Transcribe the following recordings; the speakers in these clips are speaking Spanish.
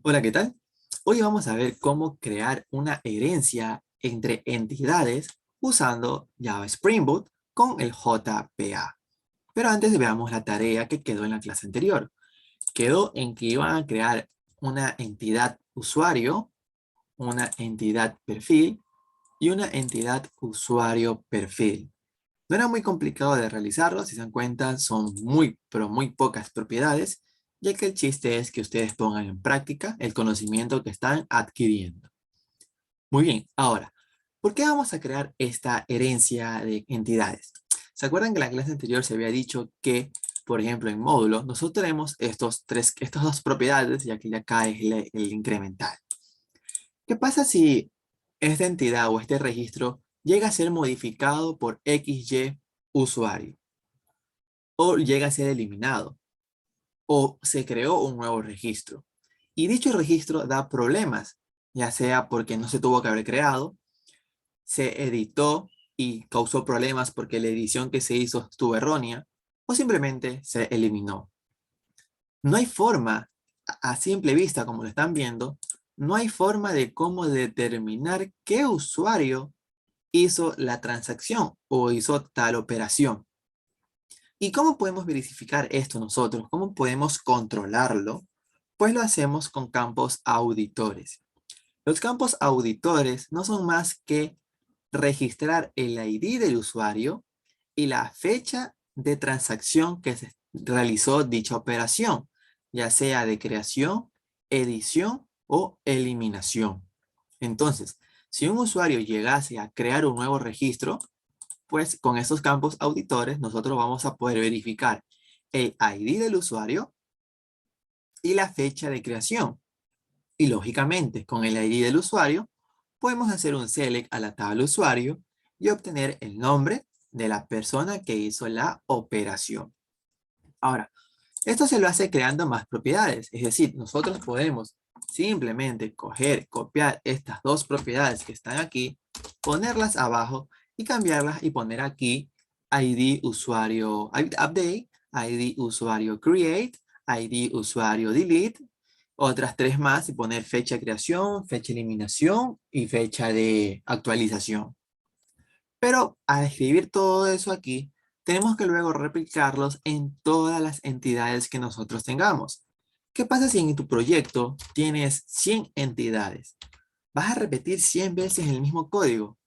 Hola, ¿qué tal? Hoy vamos a ver cómo crear una herencia entre entidades usando Java Spring Boot con el JPA. Pero antes veamos la tarea que quedó en la clase anterior. Quedó en que iban a crear una entidad usuario, una entidad perfil y una entidad usuario perfil. No era muy complicado de realizarlo, si se dan cuenta, son pero muy pocas propiedades, ya que el chiste es que ustedes pongan en práctica el conocimiento que están adquiriendo. Muy bien, ahora, ¿por qué vamos a crear esta herencia de entidades? ¿Se acuerdan que en la clase anterior se había dicho que, por ejemplo, en módulo, nosotros tenemos estas dos propiedades, y aquí acá es el incremental? ¿Qué pasa si esta entidad o este registro llega a ser modificado por XY usuario? O llega a ser eliminado, o se creó un nuevo registro. Y dicho registro da problemas, ya sea porque no se tuvo que haber creado, se editó y causó problemas porque la edición que se hizo estuvo errónea, o simplemente se eliminó. No hay forma, a simple vista como lo están viendo, no hay forma de cómo determinar qué usuario hizo la transacción o hizo tal operación. ¿Y cómo podemos verificar esto nosotros? ¿Cómo podemos controlarlo? Pues lo hacemos con campos auditores. Los campos auditores no son más que registrar el ID del usuario y la fecha de transacción que se realizó dicha operación, ya sea de creación, edición o eliminación. Entonces, si un usuario llegase a crear un nuevo registro, pues con estos campos auditores nosotros vamos a poder verificar el ID del usuario y la fecha de creación. Y lógicamente, con el ID del usuario, podemos hacer un select a la tabla usuario y obtener el nombre de la persona que hizo la operación. Ahora, esto se lo hace creando más propiedades. Es decir, nosotros podemos simplemente coger, copiar estas dos propiedades que están aquí, ponerlas abajo y cambiarlas y poner aquí ID usuario update, ID usuario create, ID usuario delete, otras tres más y poner fecha de creación, fecha de eliminación y fecha de actualización. Pero al escribir todo eso aquí, tenemos que luego replicarlos en todas las entidades que nosotros tengamos. ¿Qué pasa si en tu proyecto tienes 100 entidades? ¿Vas a repetir 100 veces el mismo código?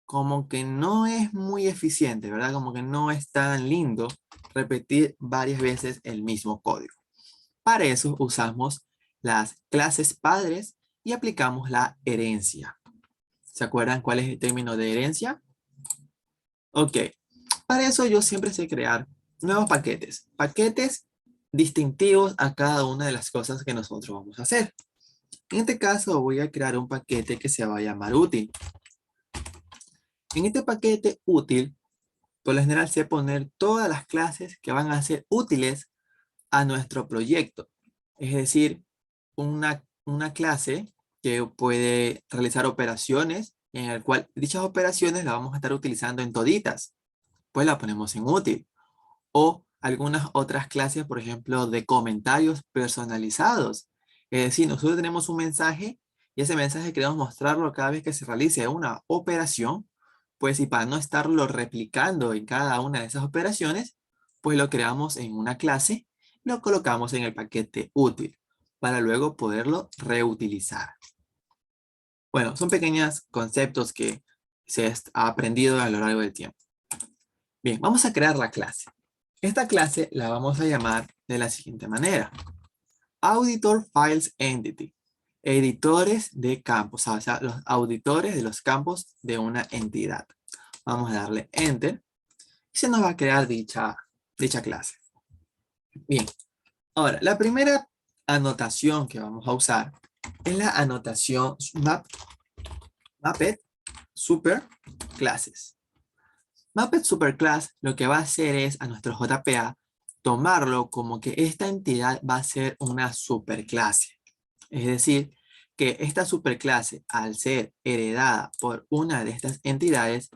Como que no es muy eficiente, ¿verdad? Como que no es tan lindo repetir varias veces el mismo código. Para eso usamos las clases padres y aplicamos la herencia. ¿Se acuerdan cuál es el término de herencia? Ok, para eso yo siempre sé crear nuevos paquetes, paquetes distintivos a cada una de las cosas que nosotros vamos a hacer. En este caso voy a crear un paquete que se va a llamar útil. En este paquete útil, por lo general sé poner todas las clases que van a ser útiles a nuestro proyecto. Es decir, una clase que puede realizar operaciones en el cual dichas operaciones las vamos a estar utilizando en toditas. Pues la ponemos en útil. O algunas otras clases, por ejemplo, de comentarios personalizados. Es decir, nosotros tenemos un mensaje y ese mensaje queremos mostrarlo cada vez que se realice una operación, pues y para no estarlo replicando en cada una de esas operaciones, pues lo creamos en una clase, lo colocamos en el paquete útil para luego poderlo reutilizar. Bueno, son pequeños conceptos que se ha aprendido a lo largo del tiempo. Bien, vamos a crear la clase. Esta clase la vamos a llamar de la siguiente manera. Auditor Files Entity. Editores de campos, o sea, los auditores de los campos de una entidad. Vamos a darle Enter y se nos va a crear dicha clase. Bien, ahora, la primera anotación que vamos a usar es la anotación Mapped Super Classes. Mapped Superclass lo que va a hacer es a nuestro JPA tomarlo como que esta entidad va a ser una superclase. Es decir, que esta superclase, al ser heredada por una de estas entidades,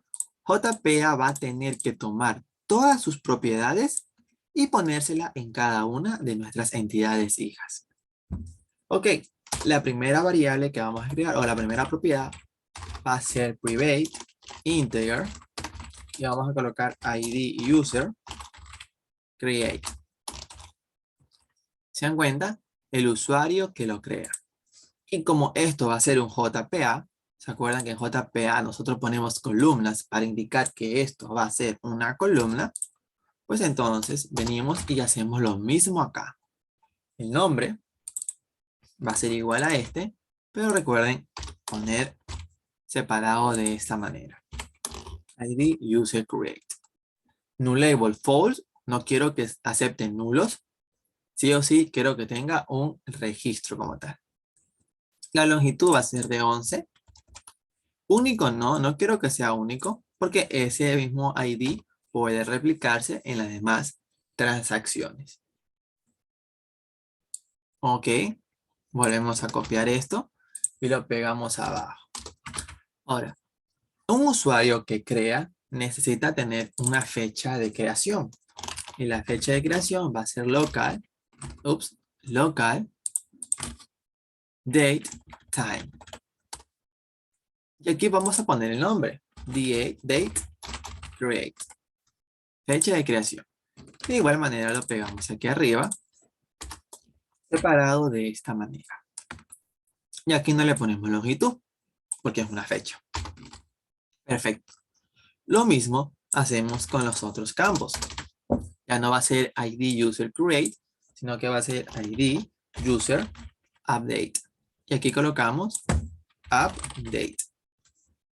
JPA va a tener que tomar todas sus propiedades y ponérsela en cada una de nuestras entidades hijas. Ok, la primera variable que vamos a crear, o la primera propiedad, va a ser private integer, y vamos a colocar id user create. ¿Se dan cuenta? El usuario que lo crea. Y como esto va a ser un JPA, ¿se acuerdan que en JPA nosotros ponemos columnas para indicar que esto va a ser una columna? Pues entonces venimos y hacemos lo mismo acá. El nombre va a ser igual a este, pero recuerden poner separado de esta manera. ID user create. Null label false, no quiero que acepten nulos. Sí o sí quiero que tenga un registro como tal. La longitud va a ser de 11. Único no quiero que sea único, porque ese mismo ID puede replicarse en las demás transacciones. Ok, volvemos a copiar esto y lo pegamos abajo. Ahora, un usuario que crea necesita tener una fecha de creación. Y la fecha de creación va a ser local date time. Y aquí vamos a poner el nombre. Date create. Fecha de creación. De igual manera lo pegamos aquí arriba, separado de esta manera. Y aquí no le ponemos longitud, porque es una fecha. Perfecto. Lo mismo hacemos con los otros campos. Ya no va a ser ID user create, sino que va a ser ID user update. Y aquí colocamos update.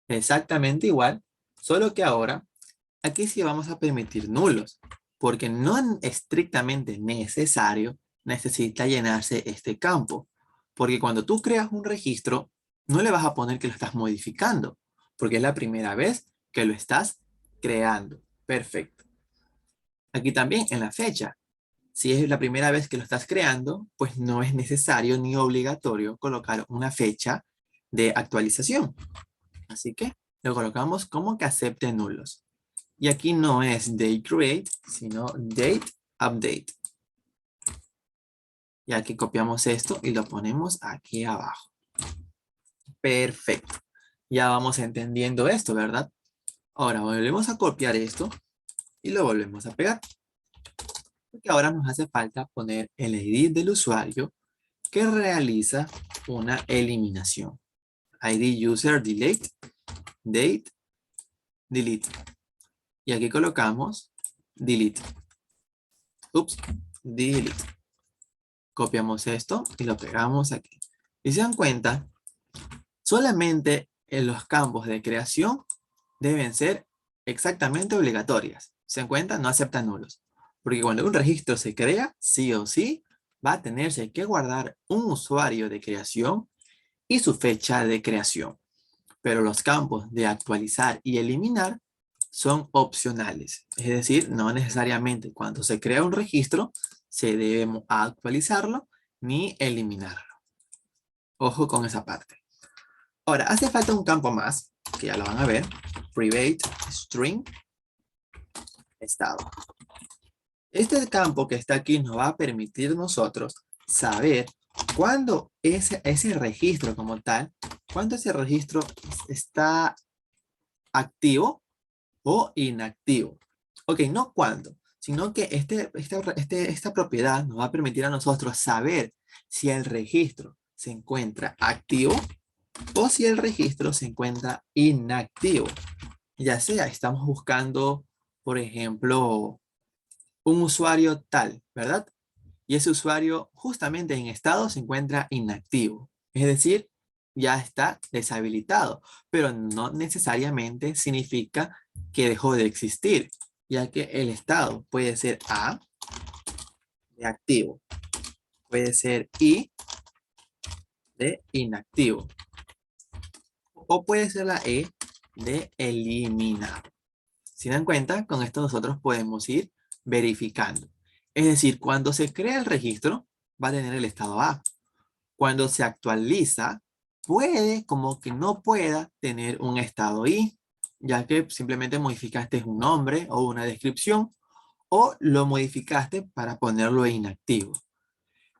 Exactamente igual, solo que ahora aquí sí vamos a permitir nulos, porque no es estrictamente necesario necesita llenarse este campo. Porque cuando tú creas un registro, no le vas a poner que lo estás modificando, porque es la primera vez que lo estás creando. Perfecto. Aquí también en la fecha. Si es la primera vez que lo estás creando, pues no es necesario ni obligatorio colocar una fecha de actualización. Así que lo colocamos como que acepte nulos. Y aquí no es date create, sino date update. Y aquí copiamos esto y lo ponemos aquí abajo. Perfecto. Ya vamos entendiendo esto, ¿verdad? Ahora volvemos a copiar esto y lo volvemos a pegar. Porque ahora nos hace falta poner el ID del usuario que realiza una eliminación. ID user delete, date, delete. Y aquí colocamos delete. Delete. Copiamos esto y lo pegamos aquí. Y se dan cuenta, solamente en los campos de creación deben ser exactamente obligatorias. ¿Se dan cuenta? No aceptan nulos. Porque cuando un registro se crea, sí o sí, va a tenerse que guardar un usuario de creación y su fecha de creación. Pero los campos de actualizar y eliminar son opcionales. Es decir, no necesariamente cuando se crea un registro se debe actualizarlo ni eliminarlo. Ojo con esa parte. Ahora, hace falta un campo más, que ya lo van a ver. Private string estado. Este campo que está aquí nos va a permitir nosotros saber cuándo ese registro como tal, cuándo ese registro está activo o inactivo. Ok, no cuándo, sino que esta propiedad nos va a permitir a nosotros saber si el registro se encuentra activo o si el registro se encuentra inactivo. Ya sea, estamos buscando, por ejemplo, un usuario tal, ¿verdad? Y ese usuario justamente en estado se encuentra inactivo. Es decir, ya está deshabilitado, pero no necesariamente significa que dejó de existir, ya que el estado puede ser A, de activo, puede ser I, de inactivo, o puede ser la E, de eliminado. Si dan cuenta, con esto nosotros podemos ir verificando. Es decir, cuando se crea el registro, va a tener el estado A. Cuando se actualiza, puede como que no pueda tener un estado I, ya que simplemente modificaste un nombre o una descripción, o lo modificaste para ponerlo inactivo.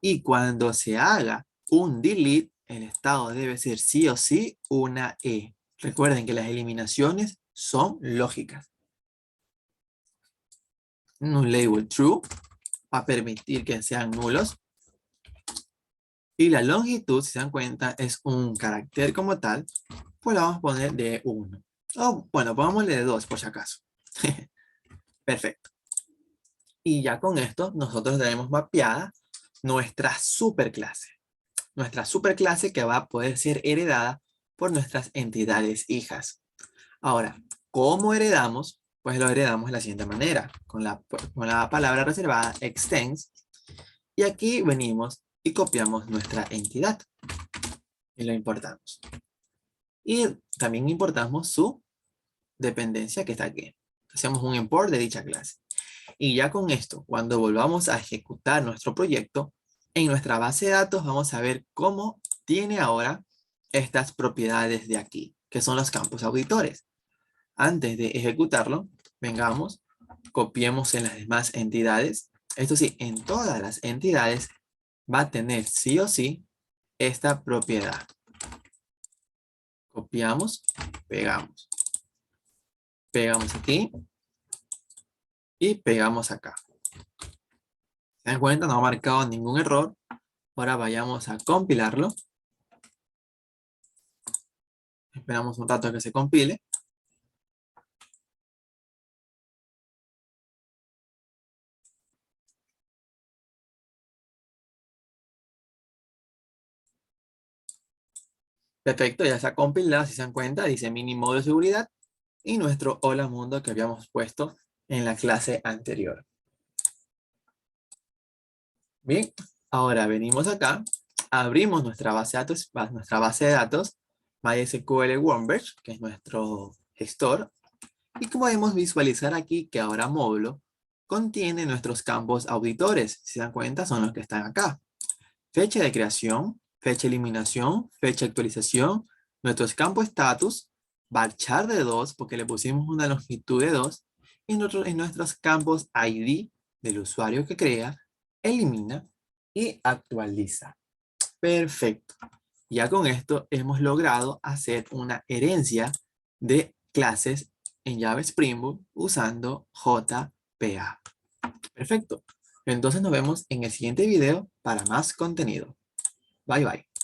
Y cuando se haga un delete, el estado debe ser sí o sí una E. Recuerden que las eliminaciones son lógicas. Un label true va a permitir que sean nulos. Y la longitud, si se dan cuenta, es un carácter como tal, pues la vamos a poner de 1. O bueno, pongámosle de 2 por si acaso. Perfecto. Y ya con esto nosotros tenemos mapeada nuestra superclase. Nuestra superclase que va a poder ser heredada por nuestras entidades hijas. Ahora, ¿cómo heredamos? Pues lo heredamos de la siguiente manera, con la palabra reservada extends. Y aquí venimos y copiamos nuestra entidad. Y lo importamos. Y también importamos su dependencia que está aquí. Hacemos un import de dicha clase. Y ya con esto, cuando volvamos a ejecutar nuestro proyecto, en nuestra base de datos vamos a ver cómo tiene ahora estas propiedades de aquí, que son los campos auditores. Antes de ejecutarlo, vengamos, copiemos en las demás entidades. Esto sí, en todas las entidades va a tener sí o sí esta propiedad. Copiamos, pegamos. Pegamos aquí y pegamos acá. ¿Se dan cuenta? No ha marcado ningún error. Ahora vayamos a compilarlo. Esperamos un rato a que se compile. Perfecto, ya se ha compilado. Si se dan cuenta, dice mini modo de seguridad y nuestro hola mundo que habíamos puesto en la clase anterior. Bien, ahora venimos acá, abrimos nuestra base de datos MySQL Workbench, que es nuestro gestor, y como podemos visualizar aquí que ahora módulo contiene nuestros campos auditores. Si se dan cuenta, son los que están acá. Fecha de creación, fecha de eliminación, fecha de actualización, nuestros campos status, varchar de 2, porque le pusimos una longitud de 2, y en nuestros campos ID del usuario que crea, elimina y actualiza. Perfecto. Ya con esto hemos logrado hacer una herencia de clases en Java Spring Boot usando JPA. Perfecto. Entonces nos vemos en el siguiente video para más contenido. Bye bye.